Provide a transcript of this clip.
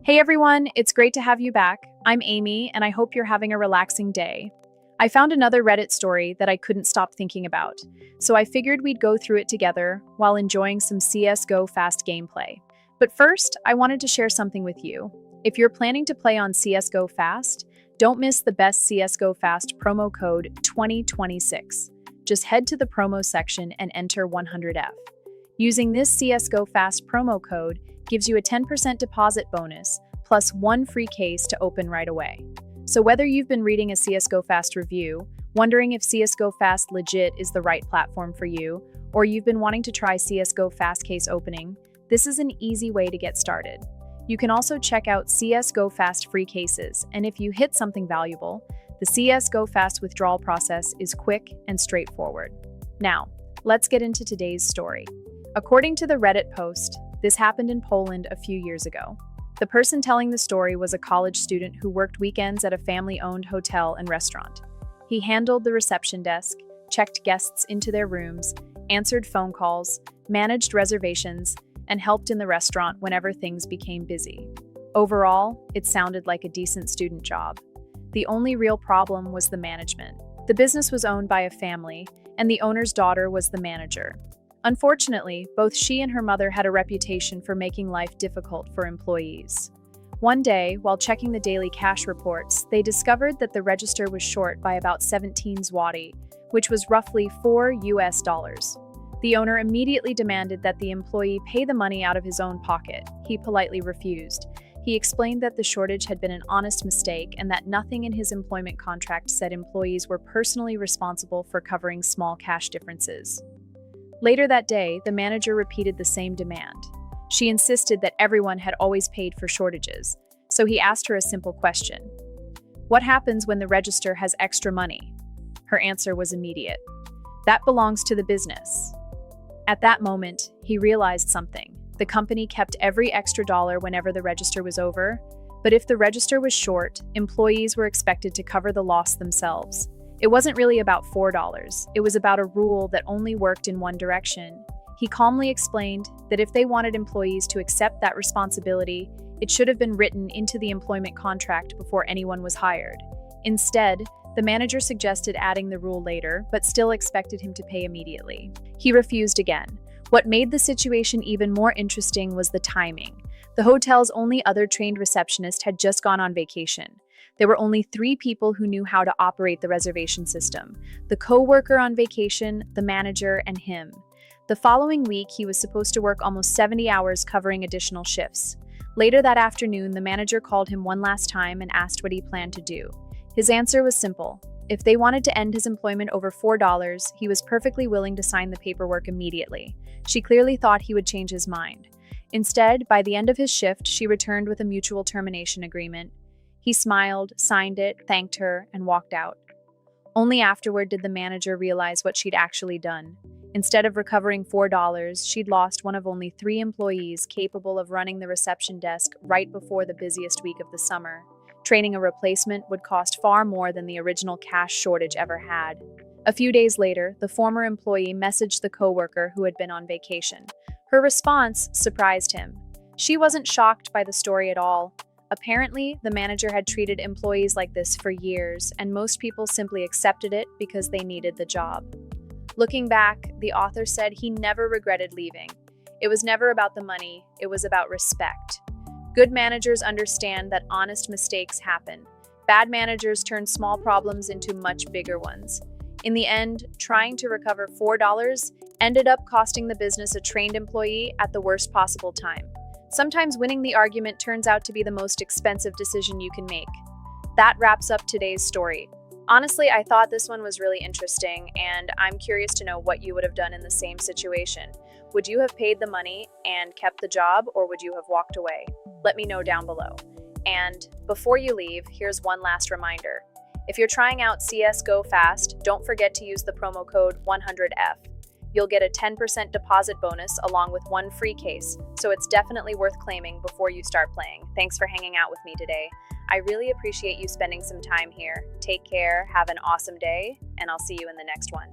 Hey everyone, it's great to have you back. I'm Amy, and I hope you're having a relaxing day. I found another Reddit story that I couldn't stop thinking about, so I figured we'd go through it together while enjoying some CSGOFast gameplay. But first, I wanted to share something with you. If you're planning to play on CSGOFast, don't miss the best CSGOFast promo code 2026. Just head to the promo section and enter 100F. Using this CSGOFast promo code gives you a 10% deposit bonus, plus one free case to open right away. So whether you've been reading a CSGOFast review, wondering if CSGOFast legit is the right platform for you, or you've been wanting to try CSGOFast case opening, this is an easy way to get started. You can also check out CSGOFast free cases, and if you hit something valuable, the CSGOFast withdrawal process is quick and straightforward. Now, let's get into today's story. According to the Reddit post, this happened in Poland a few years ago. The person telling the story was a college student who worked weekends at a family-owned hotel and restaurant. He handled the reception desk, checked guests into their rooms, answered phone calls, managed reservations, and helped in the restaurant whenever things became busy. Overall, it sounded like a decent student job. The only real problem was the management. The business was owned by a family, and the owner's daughter was the manager. Unfortunately, both she and her mother had a reputation for making life difficult for employees. One day, while checking the daily cash reports, they discovered that the register was short by about 17 zloty, which was roughly $4. The owner immediately demanded that the employee pay the money out of his own pocket. He politely refused. He explained that the shortage had been an honest mistake and that nothing in his employment contract said employees were personally responsible for covering small cash differences. Later that day, the manager repeated the same demand. She insisted that everyone had always paid for shortages, so he asked her a simple question. What happens when the register has extra money? Her answer was immediate. That belongs to the business. At that moment, he realized something. The company kept every extra dollar whenever the register was over, but if the register was short, employees were expected to cover the loss themselves. It wasn't really about $4, it was about a rule that only worked in one direction. He calmly explained that if they wanted employees to accept that responsibility, it should have been written into the employment contract before anyone was hired. Instead, the manager suggested adding the rule later, but still expected him to pay immediately. He refused again. What made the situation even more interesting was the timing. The hotel's only other trained receptionist had just gone on vacation. There were only 3 people who knew how to operate the reservation system: the co-worker on vacation, the manager, and him. The following week, he was supposed to work almost 70 hours covering additional shifts. Later that afternoon, the manager called him one last time and asked what he planned to do. His answer was simple. If they wanted to end his employment over $4, he was perfectly willing to sign the paperwork immediately. She clearly thought he would change his mind. Instead, by the end of his shift, she returned with a mutual termination agreement. He smiled, signed it, thanked her, and walked out. Only afterward did the manager realize what she'd actually done. Instead of recovering $4, she'd lost one of only 3 employees capable of running the reception desk right before the busiest week of the summer. Training a replacement would cost far more than the original cash shortage ever had. A few days later, the former employee messaged the coworker who had been on vacation. Her response surprised him. She wasn't shocked by the story at all. Apparently, the manager had treated employees like this for years, and most people simply accepted it because they needed the job. Looking back, the author said he never regretted leaving. It was never about the money, it was about respect. Good managers understand that honest mistakes happen. Bad managers turn small problems into much bigger ones. In the end, trying to recover $4 ended up costing the business a trained employee at the worst possible time. Sometimes winning the argument turns out to be the most expensive decision you can make. That wraps up today's story. Honestly, I thought this one was really interesting, and I'm curious to know what you would have done in the same situation. Would you have paid the money and kept the job, or would you have walked away? Let me know down below. And before you leave, here's one last reminder. If you're trying out CSGOFast, don't forget to use the promo code 100F. You'll get a 10% deposit bonus along with one free case, so it's definitely worth claiming before you start playing. Thanks for hanging out with me today. I really appreciate you spending some time here. Take care, have an awesome day, and I'll see you in the next one.